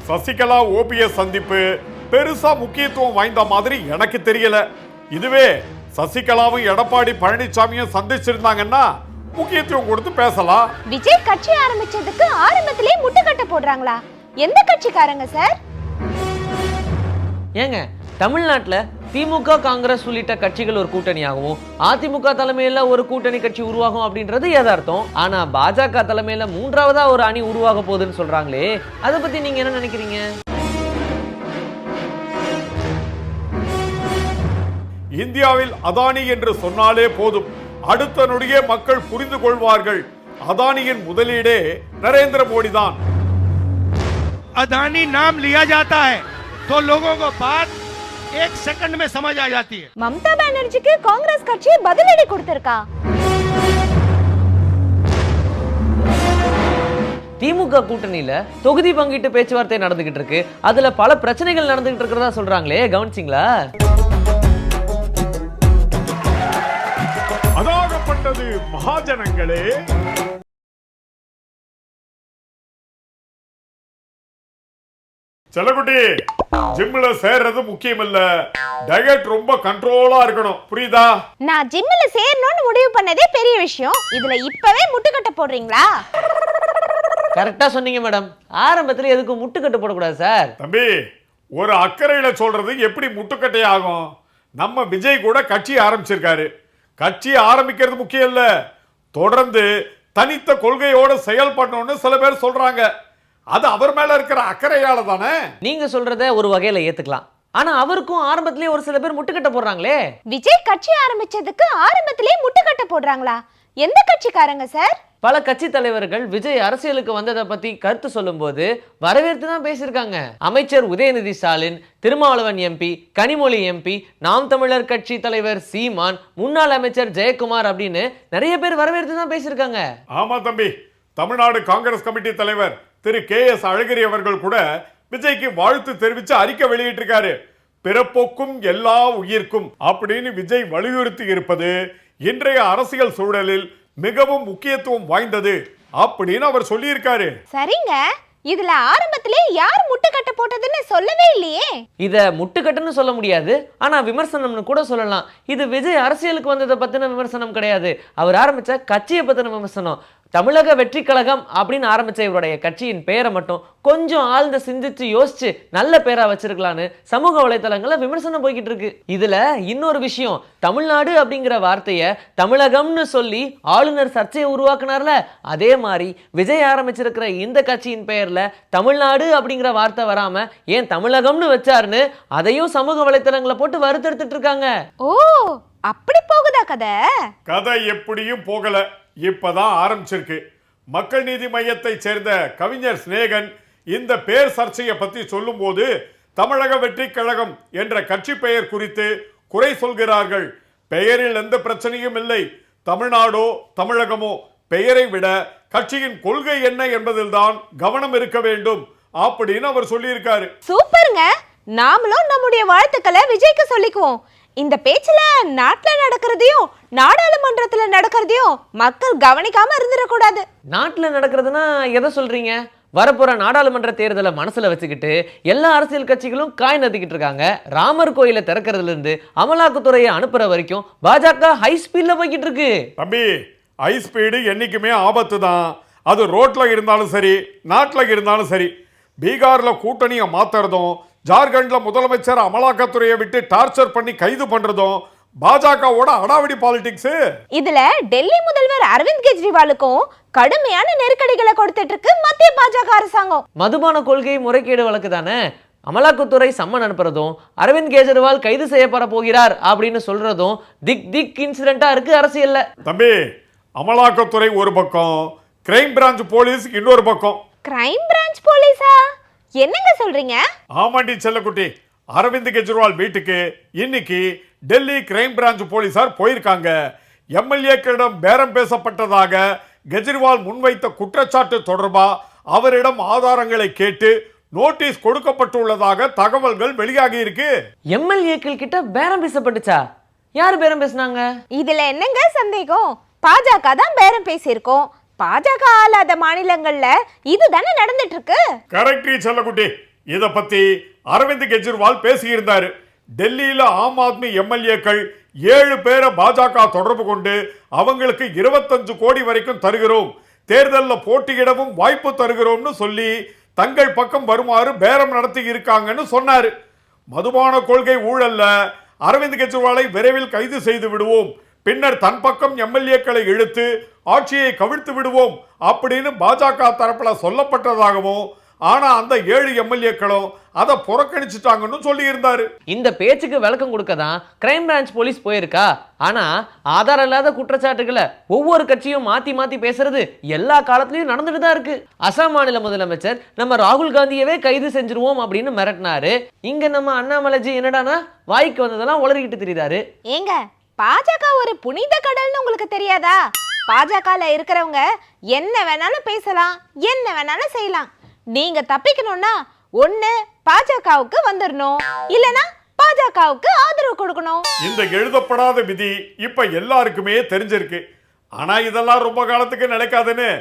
Sasikala OPS சந்திப்பு பெருசா முக்கியத்துவம் வாய்ந்த மாதிரி எனக்கு தெரியல. இதுவே சசிகலாவும் எடப்பாடி பழனிசாமியும் சந்திச்சிருந்தாங்கன்னா முக்கியத்துவம் கொடுத்து பேசலாம். விஜய் கட்சி ஆரம்பிச்சதுக்கு ஆரம்பத்திலே முட்டுக்கட்டை போடுறாங்களா? எந்த கட்சிக்காரங்க சார்? ஏங்க, தமிழ்நாட்டுல திமுக காங்கிரஸ் உள்ளிட்ட கட்சிகள் ஒரு கூட்டணியாகவும் அதிமுக தலைமையில ஒரு கூட்டணி கட்சி உருவாகும் அப்படின்றது யதார்த்தம். ஆனா பாஜக தலைமையில மூன்றாவதா ஒரு அணி உருவாக போகுதுன்னு சொல்றாங்களே, அதை பத்தி நீங்க என்ன நினைக்கிறீங்க? இந்தியாவில் அதானி என்று சொன்னாலே போதும், அடுத்த நொடியே மக்கள் புரிந்து கொள்வார்கள். அதானியின் முதலீடே நரேந்திர மோடி தான். अदानी नाम लिया जाता है तो लोगों को बात एक सेकंड में समझ आ जाती है. மம்தா பானர்ஜிக்கு காங்கிரஸ் கட்சி பதிலடி கொடுத்திருக்கா? திமுக கூட்டணியில தொகுதி பங்கீட்டு பேச்சுவார்த்தை நடந்துகிட்டு இருக்கு. அதுல பல பிரச்சனைகள் நடந்துகிட்டு இருக்கிறதா சொல்றாங்களே, கவனிச்சிங்களா? அதாகப்பட்டது மகாஜனங்களே. செல்லக்குட்டி, ஜிம்ல சேர்றது முக்கியம் இல்ல, டயட் ரொம்ப கண்ட்ரோலா இருக்கணும், புரியுதா? நான் ஜிம்ல சேரணும்னு முடிவு பண்ணதே பெரிய விஷயம். இதுல இப்பவே முட்டுக்கட்டை போடுறீங்களா? கரெக்டா சொன்னீங்க மேடம். ஆரம்பத்துல எதுக்கு முட்டுக்கட்டு போடக்கூடாது சார்? தம்பி, ஒரு அக்கறையில சொல்றது எப்படி முட்டுக்கட்டை ஆகும்? நம்ம விஜய் கூட கட்சி ஆரம்பிச்சிருக்காரு. கட்சி ஆரம்பிக்கிறது முக்கியம் இல்ல, தொடர்ந்து தனித்த கொள்கையோட செயல்படணும்னு சில பேர் சொல்றாங்க. அது அவர் மேல இருக்கிற அக்கறையால தானே. நீங்க சொல்றத ஒரு வகையில ஏத்துக்கலாம். ஆனா அவருக்கும் ஆரம்பத்திலேயே ஒரு சில பேர் முட்டுக்கட்டை போடுறாங்களே. விஜய் கட்சி ஆரம்பிச்சதுக்கு ஆரம்பத்திலே முட்டுக்கட்டை போடுறாங்களா? எந்த கட்சிக்காரங்க சார்? பல கட்சி தலைவர்கள் விஜய் அரசியலுக்கு வந்ததை பத்தி கருத்து சொல்லும் போது வரவேற்று தான் பேசியிருக்காங்க. அமைச்சர் உதயநிதி ஸ்டாலின், திருமாவளவன் எம்பி, கனிமொழி எம்பி, நாம் தமிழர் கட்சி தலைவர் சீமான், முன்னாள் அமைச்சர் ஜெயக்குமார் அப்படின்னு நிறைய பேர் வரவேற்று தான் பேசியிருக்காங்க. ஆமா தம்பி, தமிழ்நாடு காங்கிரஸ் கமிட்டி தலைவர் திரு KS அழகிரி அவர்கள் கூட விஜய்க்கு வாழ்த்து தெரிவித்து அறிக்கை வெளியிட்டிருக்காரு. பிறப்போக்கும் எல்லா உயிர்க்கும் அப்படின்னு விஜய் வலியுறுத்தி இருப்பது இன்றைய அரசியல் சூழலில் மிகவும் முக்கியத்துவம் வாய்ந்தது அப்படின்னு அவர் சொல்லியிருக்காரு. சரிங்க, இதுல ஆரம்பத்திலே யார் முட்டுக்கட்டை போட்டதுன்னு சொல்லவே இல்லையே. இத முட்டுக்கட்டுன்னு சொல்ல முடியாது, ஆனா விமர்சனம்னு கூட சொல்லலாம். இது விஜய் அரசியலுக்கு வந்ததை பத்தின விமர்சனம் கிடையாது, அவர் ஆரம்பிச்ச கட்சியை பத்தின விமர்சனம். தமிழக வெற்றி கழகம் அப்படின்னு ஆரம்பிச்ச இவருடைய கட்சியின் பெயரை மட்டும் கொஞ்சம் ஆழ்ந்து சிந்திச்சு யோசிச்சு நல்ல பேரா வச்சிருக்கலான்னு சமூக வலைதளங்கள்ல விமர்சனம் போய்கிட்டு இருக்கு. இதுல இன்னொரு விஷயம், தமிழ்நாடு அப்படிங்கிற வார்த்தைய தமிழகம்னு சொல்லி ஆளுநர் சர்ச்சையை உருவாக்குனார்ல, அதே மாதிரி விஜய் ஆரம்பிச்சிருக்கிற இந்த கட்சியின் பெயர்ல தமிழ்நாடு அப்படிங்கிற வார்த்தை வராம ஏன் தமிழகம்னு வச்சாருன்னு அதையும் சமூக வலைதளங்களை போட்டு வருத்தெடுத்துட்டு இருக்காங்க. ஓ, அப்படி போகுதா கதை? கதை எப்படியும் போகல, இப்பதான் ஆரம்பிச்சிருக்கு. மக்கள் நீதி மையத்தை சேர்ந்த கவிஞர் சிநேகன் இந்த பேர் சர்ச்சையை பத்தி சொல்லும் போது தமிழக வெற்றி கழகம் என்ற கட்சி பெயர் குறித்து குறை சொல்கிறார்கள். பெயரில் எந்த பிரச்சனையும் இல்லை, தமிழ்நாடோ தமிழகமோ பெயரை விட கட்சியின் கொள்கை என்ன என்பதில் தான் கவனம் இருக்க வேண்டும் அப்படின்னு அவர் சொல்லியிருக்காரு. சூப்பருங்க, நாமளும் நம்முடைய வாழ்த்துக்களை விஜய்க்கு சொல்லிக்குவோம். இந்த பேச்சுல நாட்டுல நடக்கிறதையும் நாடாளுமன்றத்துல நடக்கிறதையும் மக்கள் கவனிக்காம இருந்துடக்கூடாது. நாட்டுல நடக்கிறதுனா எதை சொல்றீங்க? வரப்போற நாடாளுமன்ற தேர்தலை மனசுல வச்சுக்கிட்டு எல்லா அரசியல் கட்சிகளும் காய் நதிக்கிட்டு இருக்காங்க. ராமர் கோயிலை திறக்கிறதுல இருந்து அமலாக்கத்துறையை அனுப்புற வரைக்கும் பாஜக ஹை ஸ்பீட்ல போய்கிட்டு இருக்கு. தம்பி, ஹை ஸ்பீடு என்னைக்குமே ஆபத்து தான். அது ரோட்ல இருந்தாலும் சரி, நாட்டில் இருந்தாலும் சரி. பீகார்ல கூட்டணியை மாத்துறதும், ஜார்க்கண்ட்ல முதலமைச்சர் அமலாக்கத்துறையை விட்டு டார்ச்சர் பண்ணி கைது பண்றதும் பாஜகவோட அடாவடி பாலிடிக்ஸ். இதுல டெல்லி முதல்வர் அரவிந்த் கெஜ்ரிவாலுக்கும் கடுமையான நெருக்கடிகளை கொடுத்துட்டு இருக்கு மத்திய பாஜக அரசாங்கம். மதுபான கொள்கை முறைகேடு வழக்கு தானே. அமலாக்கத்துறை சம்மன் அனுப்புறதும், அரவிந்த் கெஜ்ரிவால் கைது செய்யப்பட போகிறார் அப்படின்னு சொல்றதும் திக் திக் இன்சிடென்ட்டா இருக்கு அரசியல்ல. தம்பி, அமலாக்கத்துறை ஒரு பக்கம், கிரைம் பிரான்ச் போலீஸ் இன்னொரு பக்கம். கிரைம் பிரான்ச் போலீஸா? என்னங்க சொல்றீங்க? ஆமாண்டி செல்லக்குட்டி, அரவிந்த் கெஜ்ரிவால் வீட்டுக்கு இன்னைக்கு டெல்லி கிரைம் பிரான்ச் போலீசார் போயிருக்காங்க. எம்எல்ஏக்களிடம் பேரம் பேசப்பட்டதாக கெஜ்ரிவால் முன்வைத்த குற்றச்சாட்டு தொடர்பா அவரிடம் ஆதாரங்களை கேட்டு நோட்டீஸ் கொடுக்கப்பட்டுள்ளதாக தகவல்கள் வெளியாகி இருக்கு. எம்எல்ஏக்கள் கிட்ட பேரம் பேசப்பட்டுச்சா? யாரு பேரம் பேசினாங்க? இதுல என்னங்க சந்தேகம்? பாஜக தான் பேரம் பேசியிருக்கோம். பாஜக ஆளாத மாநிலங்கள்ல இதுதானே நடந்துட்டு இருக்கு. கரெக்ட் செல்லக்குட்டி, இத பத்தி அரவிந்த் கெஜ்ரிவால் பேசியிருந்தாரு. டெல்லியில ஆம் ஆத்மி எம்எல்ஏக்கள் 7 பேரை பாஜக தொடர்பு கொண்டு அவங்களுக்கு 25 கோடி வரைக்கும் தருகிறோம், தேர்தலில் போட்டியிடவும் வாய்ப்பு தருகிறோம்னு சொல்லி தங்கள் பக்கம் வருமாறு பேரம் நடத்தி இருக்காங்கன்னு சொன்னாரு. மதுபான கொள்கை ஊழல்ல அரவிந்த் கெஜ்ரிவாலை விரைவில் கைது செய்து விடுவோம், பின்னர் தன் பக்கம் எம்எல்ஏக்களை இழுத்து ஆட்சியை கவிழ்த்து விடுவோம் அப்படின்னு பாஜக தரப்புல சொல்லப்பட்டதாகவும், ஆனா அந்த 7 எம்எல்ஏக்களும் அதை புறக்கணிச்சுட்டாங்கன்னு சொல்லி இருந்தாரு. இந்த பேச்சுக்கு விளக்கம் கொடுக்க தான் கிரைம் பிரான்ச் போலீஸ் போயிருக்கா. ஆனா ஆதாரம் இல்லாத குற்றச்சாட்டுகளை ஒவ்வொரு கட்சியும் மாத்தி மாத்தி பேசுறது எல்லா காலத்திலயும் நடந்துட்டு தான் இருக்கு. அசாம் மாநில முதலமைச்சர் நம்ம ராகுல் காந்தியவே கைது செஞ்சிருவோம் அப்படின்னு மிரட்டினாரு. இங்க நம்ம அண்ணாமலைஜி என்னடானா வாய்க்கு வந்ததெல்லாம் உளறிக்கிட்டு தெரியுதாரு. ஏங்க, பாஜக ஒரு புனித கடல்னு உங்களுக்கு தெரியாதா? பாஜகல இருக்கிறவங்க என்ன வேணாலும் பேசலாம், என்ன வேணாலும் செய்யலாம். நீங்க தப்பிக்கணும்னா ஒண்ணு பாஜகவுக்கு வந்துடணும், இல்லனா பாஜகவுக்கு ஆதரவு கொடுக்கணும். இந்த எழுதப்படாத விதி இப்ப எல்லாருக்குமே தெரிஞ்சிருக்கு. ஆனா இதெல்லாம் ரொம்ப காலத்துக்கு நிலைக்காதுன்னு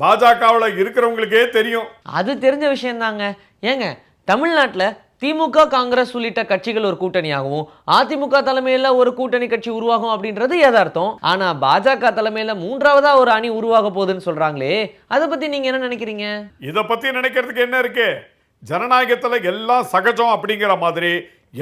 பாஜகவுல இருக்கிறவங்களுக்கே தெரியும். அது தெரிஞ்ச விஷயம் தாங்க. ஏங்க, தமிழ்நாட்டுல திமுக காங்கிரஸ் உள்ளிட்ட கட்சிகள் ஒரு கூட்டணியாகவும் அதிமுக தலைமையில ஒரு கூட்டணி கட்சி உருவாகும் அப்படின்றது யதார்த்தம். ஆனா பாஜக தலைமையில 3ஆவதா ஒரு அணி உருவாக போகுதுன்னு சொல்றாங்களே, அதை பத்தி நீங்க என்ன நினைக்கிறீங்க? இத பத்தி நினைக்கிறதுக்கு என்ன இருக்கு? ஜனநாயகத்துல எல்லாம் சகஜம் அப்படிங்கிற மாதிரி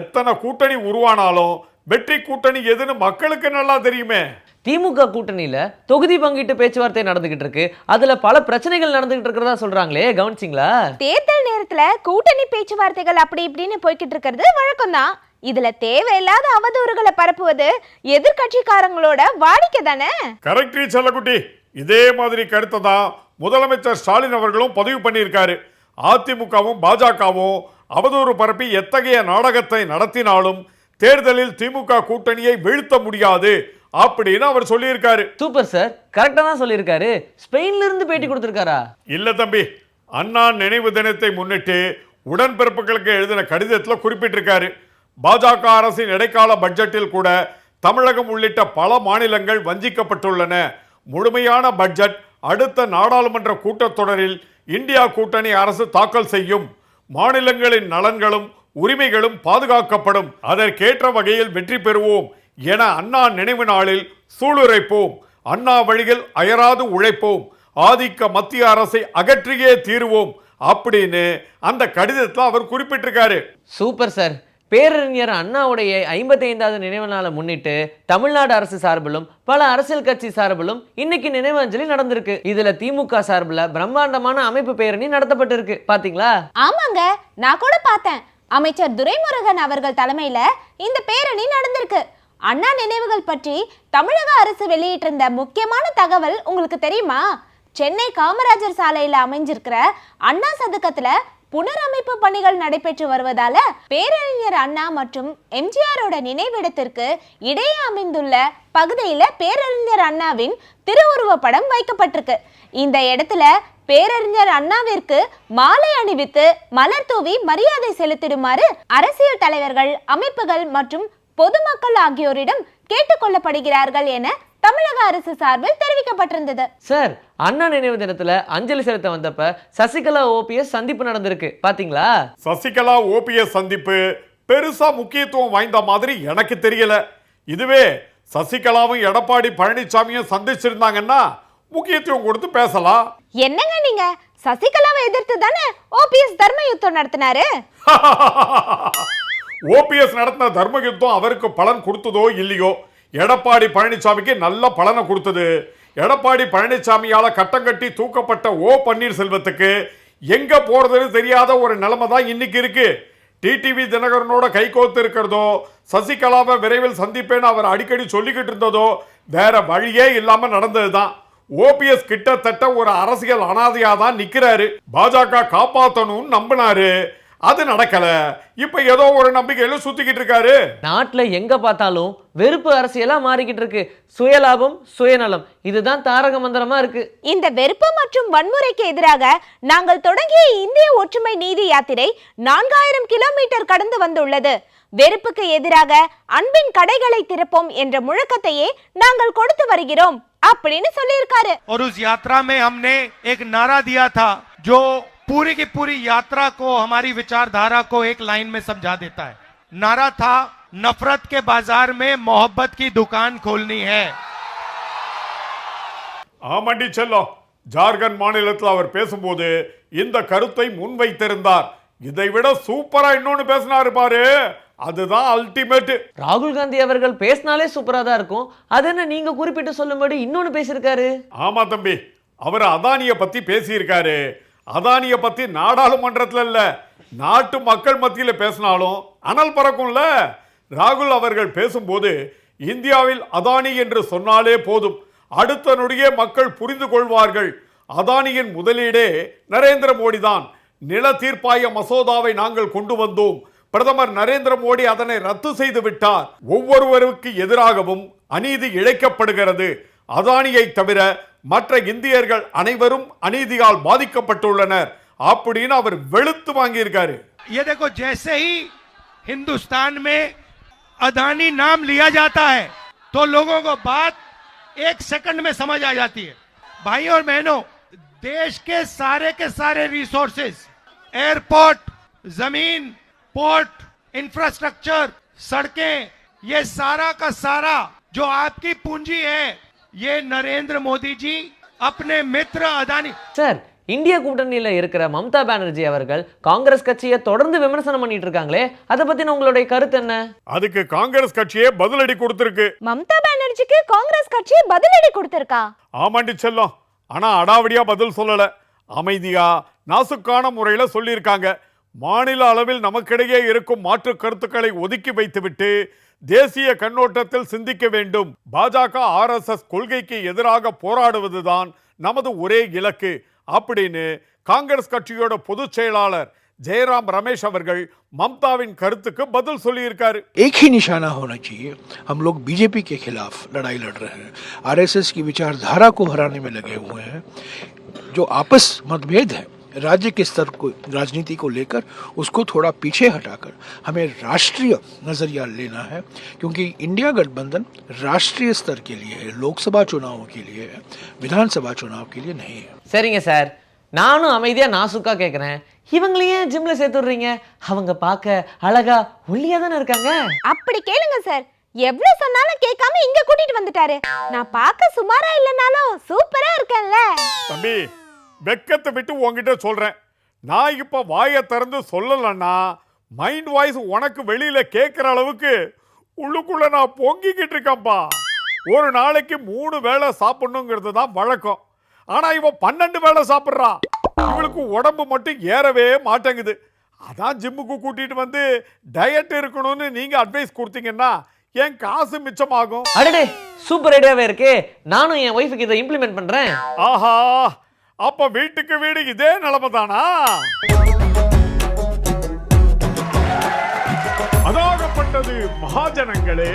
எத்தனை கூட்டணி உருவானாலும் வெற்றி கூட்டணி எதுன்னு மக்களுக்கு நல்லா தெரியுமே. திமுக கூட்டணியில தொகுதி பங்கீட்டு பேச்சுவார்த்தை நடந்துகிட்டு இருக்கு. அதுல பல பிரச்சனைகள் நடந்துகிட்டு இருக்கிறதா சொல்றாங்களே, கவனிச்சிங்களா? தேர்தல் நேரத்துல கூட்டணி பேச்சுவார்த்தைகள் அப்படி இப்படின்னு போய்கிட்டு இருக்கிறது வழக்கம் தான். இதுல தேவையில்லாத அவதூறுகளை பரப்புவது எதிர்கட்சிக்காரங்களோட வாடிக்கை தானே. கரெக்ட் செல்லக்குட்டி, இதே மாதிரி கருத்தை தான் முதலமைச்சர் ஸ்டாலின் அவர்களும் பதிவு பண்ணியிருக்காரு. அதிமுகவும் பாஜகவும் அவதூறு பரப்பி எத்தகைய நாடகத்தை நடத்தினாலும் தேர்தலில் திமுக கூட்டணியை வீழ்த்த முடியாது அப்படின்னு அவர் சொல்லியிருக்காரு. சூப்பர் சார், கரெக்டா தான் சொல்லியிருக்காரு. ஸ்பெயின்ல இருந்து பேட்டி கொடுத்திருக்காரா? இல்ல தம்பி, அண்ணா நினைவு தினத்தை முன்னிட்டு உடன்பிறப்புகளுக்கு எழுதின கடிதத்தில் குறிப்பிட்டிருக்காரு. பாஜக அரசின் இடைக்கால பட்ஜெட்டில் கூட தமிழகம் உள்ளிட்ட பல மாநிலங்கள் வஞ்சிக்கப்பட்டுள்ளன. முழுமையான பட்ஜெட் அடுத்த நாடாளுமன்ற கூட்டத்தொடரில் இந்தியா கூட்டணி அரசு தாக்கல் செய்யும். மாநிலங்களின் நலன்களும் உரிமைகளும் பாதுகாக்கப்படும். அதற்கேற்ற வகையில் வெற்றி பெறுவோம் என அண்ணா நினைவு நாளில் சூளுரைப்போம். அண்ணா வழியில் அயராது உழைப்போம். ஆதிக்க மத்திய அரசை அகற்றியே தீருவோம் அப்படின்னு அந்த கடிதத்தில் அவர் குறிப்பிட்டிருக்காரு. Super sir. பேரறிஞர் அண்ணாவுடைய 55வது நினைவு நாளை முன்னிட்டு தமிழ்நாடு அரசு சார்பிலும் பல அரசியல் கட்சி சார்பிலும் இன்னைக்கு நினைவு அஞ்சலி நடந்திருக்கு. இதுல திமுக சார்பில் பிரம்மாண்டமான அமைப்பு பேரணி நடத்தப்பட்டிருக்கு. பாத்தீங்களா? ஆமாங்க, நான் கூட பார்த்தேன். அமைச்சர் துரைமுருகன் அவர்கள் தலைமையில இந்த பேரணி நடந்திருக்கு. அண்ணா நினைவுகள் பற்றி தமிழக அரசு வெளியிட்டிருந்த முக்கியமான தகவல் உங்களுக்கு தெரியுமா? சென்னை காமராஜர் சாலையில அமைஞ்சிருக்கிற அண்ணா சதுக்கத்துல புனரமைப்பு பணிகள் நடைபெற்று வருவதால பேரறிஞர் அண்ணா மற்றும் எம்ஜிஆரோட நினைவிடத்திற்கு இடையே அமைந்துள்ள பகுதியில பேரறிஞர் அண்ணாவின் திருவுருவ படம் வைக்கப்பட்டிருக்கு. இந்த இடத்துல பேரறிஞர் அண்ணாவிற்கு மாலை அணிவித்து மலர் தூவி மரியாதை செலுத்திடுமாறு அரசியல் தலைவர்கள், அமைப்புகள் மற்றும் பொதுமக்கள் ஆகியோரிடம் கேட்டுக்கொள்ளப்படுகிறார்கள் என தமிழக அரசு சார்பில் தெரிவிக்கப்பட்டிருந்தது. சார், அண்ணா நினைவு தினத்துல அஞ்சலி செலுத்த வந்தப்ப சசிகலா ஓபிஎஸ் சந்திப்பு நடந்திருக்கு. பாத்தீங்களா? சசிகலா ஓபிஎஸ் சந்திப்பு பெருசா முக்கியத்துவம் வாய்ந்த மாதிரி எனக்கு தெரியல. இதுவே சசிகலாவும் எடப்பாடி பழனிசாமியும் சந்திச்சிருந்தாங்கன்னா முக்கியத்துவம் கொடுத்து பேசலாம். என்னங்க நீங்க, சசிகலாவை எதிர்த்து தானே ஓபிஎஸ் தர்ம யுத்தம் நடத்தினாரு. ஓபிஎஸ் நடத்தின தர்ம யுத்தம் அவருக்கு பலன் கொடுத்ததோ இல்லையோ, எடப்பாடி பழனிசாமிக்கு நல்ல பலனை கொடுத்தது. எடப்பாடி பழனிசாமியால கட்டம் கட்டி தூக்கப்பட்ட ஓ பன்னீர்செல்வத்துக்கு எங்க போறதுன்னு தெரியாத ஒரு நிலைமை தான் இன்னைக்கு இருக்கு. டிடிவி தினகரனோட கைகோத்து இருக்கிறதோ, சசிகலாவை விரைவில் சந்திப்பேன்னு அவர் அடிக்கடி சொல்லிக்கிட்டு இருந்ததோ வேற வழியே இல்லாம நடந்ததுதான். ஓபிஎஸ் கிட்டத்தட்ட ஒரு அரசியல் அனாதையா தான் நிக்கிறாரு. பாஜக காப்பாத்தணும்னு நம்பினாரு, அது நடக்கல. இப்ப ஏதோ ஒரு நம்பிக்கையில சுத்திக்கிட்டு இருக்காரு. நாட்டுல எங்க பார்த்தாலும் வெறுப்பு அரசியலா மாறிக்கிட்டு இருக்கு. சுயலாபம், சுயநலம், இதுதான் தாரக மந்திரமா இருக்கு. இந்த வெறுப்பு மற்றும் வன்முறைக்கு எதிராக நாங்கள் தொடங்கிய இந்திய ஒற்றுமை நீதி யாத்திரை 4000 கிலோமீட்டர் கடந்து வந்துள்ளது. வெறுப்புக்கு எதிராக அன்பின் கடைகளை திறப்போம் என்ற முழக்கத்தையே நாங்கள் கொடுத்து வருகிறோம் அப்படின்னு சொல்லியிருக்காரு. और उस यात्रा में हमने एक नारा दिया था जो पूरी की पूरी यात्रा को, हमारी विचारधारा को एक लाइन में समझा देता है। नारा था, नफरत के बाजार में मोहब्बत की दुकान खोलनी है। ஆமாண்டி செல்லம், ஜார்க்கண்ட் மாநிலத்தில் அவர் பேசும்போது இந்த கருத்தை முன்வைத்திருந்தார். இதை விட சூப்பரா இன்னொன்னு பேசினாரு பாரு, அதுதான் அல்டிமேட். ராகுல் காந்தி அவர்கள் பேசினாலே சூப்பரா தான் இருக்கும். அது என்ன நீங்க குறிப்பிட்டு சொல்லும்படி இன்னொன்னு பேசியிருக்காரு? ஆமா தம்பி, அவர் அதானிய பத்தி பேசியிருக்காரு. அதானிய பத்தி நாடாளுமன்றத்தில் இல்ல, நாட்டு மக்கள் மத்தியில பேசினாலும் அனல் பறக்கும்ல. ராகுல் அவர்கள் பேசும்போது இந்தியாவில் அதானி என்று சொன்னாலே போதும், அடுத்த நொடியே மக்கள் புரிந்து கொள்வார்கள். அதானியின் முதலீடே நரேந்திர மோடி தான். நில தீர்ப்பாய மசோதாவை நாங்கள் கொண்டு வந்தோம், பிரதமர் நரேந்திர மோடி அதனை ரத்து செய்து விட்டார். ஒவ்வொருவருக்கு எதிராகவும் அநீதி இழைக்கப்படுகிறது. அதானியை தவிர மற்ற இந்தியர்கள் அனைவரும் அநீதியால் பாதிக்கப்பட்டுள்ளனர் அப்படின்னு அவர் வெளுத்து வாங்கியிருக்காரு. ये देखो, जैसे ही हिंदुस्तान में अदानी नाम लिया जाता है तो लोगों को बात एक सेकंड में समझ आ जाती है। भाई और बहनों, देश के सारे रिसोर्सेज, एयरपोर्ट, जमीन, पोर्ट, इंफ्रास्ट्रक्चर, सड़कें, ये सारा का सारा जो आपकी पूंजी है, ये नरेंद्र मोदी जी अपने मित्र अदानी। சார், இந்திய கூட்டணியில இருக்கிற மம்தா பானர்ஜி அவர்கள் காங்கிரஸ் கட்சியை தொடர்ந்து விமர்சனம் பண்ணிட்டு இருக்காங்களே, அதை பத்தின உங்களுடைய கருத்து என்ன? அதுக்கு காங்கிரஸ் கட்சியே பதிலடி கொடுத்திருக்கு. மம்தா பானர்ஜிக்கு காங்கிரஸ் கட்சி பதிலடி கொடுத்திருக்கா? ஆமாண்டி செல்லம், ஆனா அடாவடியா பதில் சொல்லல, அமைதியா நாசுக்கான முறையில சொல்லியிருக்காங்க. மாநில அளவில் நமக்கிடையே இருக்கும் மாற்று கருத்துக்களை ஒதுக்கி வைத்துவிட்டு தேசிய கண்ணோட்டத்தில் சிந்திக்க வேண்டும். பாஜக RSS கொள்கைக்கு எதிராக போராடுவதுதான் நமது ஒரே இலக்கு அப்படின்னு காங்கிரஸ் கட்சியோட பொதுச் செயலாளர் ஜெயராம் ரமேஷ் அவர்கள் மம்தாவின் கருத்துக்கு பதில் சொல்லியிருக்காரு. एक ही निशाना होना चाहिए। हम लोग बीजेपी के खिलाफ लड़ाई लड़ रहे हैं, RSS की विचारधारा को हराने में लगे हुए हैं। जो आपस मतभेद है राज्य के स्तर को, राजनीति को लेकर, उसको थोड़ा पीछे हटाकर हमें राष्ट्रीय नजरिया लेना है, क्योंकि इंडिया गठबंधन राष्ट्रीय स्तर के लिए है, लोकसभा चुनाव के लिए है, विधानसभा चुनाव के लिए नहीं है। சரிங்க சார், நானும் அமைதியா நாசுக்கா கேட்குறேன், இவங்களையே ஜிம்ல சேர்த்துடுறீங்க? அவங்க பார்க்க அழகா ஒல்லியா தானே இருக்காங்க. அப்படி கேளுங்க சார், எவ்வளவு சொன்னாலும் கேட்காம இங்க கூட்டிட்டு வந்துட்டாரு. நான் பார்க்க சுமாரா இல்லைனாலும் சூப்பரா இருக்கேன்ல. தம்பி, வெக்கத்தை விட்டு உங்ககிட்ட சொல்றேன், நான் இப்ப வாயை திறந்து சொல்லலன்னா மைண்ட் வாய்ஸ் உனக்கு வெளியில கேட்கிற அளவுக்கு உள்ளுக்குள்ள நான் பொங்கிக்கிட்டு இருக்கேன்பா. ஒரு நாளைக்கு 3 வேளை சாப்பிடணுங்கிறது தான் வழக்கம். ஆனா இவன் 12 வேளை சாப்பிட்றா. இவளுக்கு உடம்பு மட்டும் ஏறவே மாட்டேங்குது. அதான் ஜிம்முக்கு கூட்டிட்டு வந்து டயட் இருக்கணும்னு நீங்க அட்வைஸ் கொடுத்தீங்கன்னா என் காசு மிச்சமாகும். அடடே, சூப்பர் ஐடியாவே இருக்கே. நானும் என் ஒய்ஃபுக்கு இதை இம்ப்ளிமெண்ட் பண்றேன். ஆஹா, அப்ப வீட்டுக்கு வீடு இதே நிலைமை தானா? அதாகப்பட்டது மகாஜனங்களே.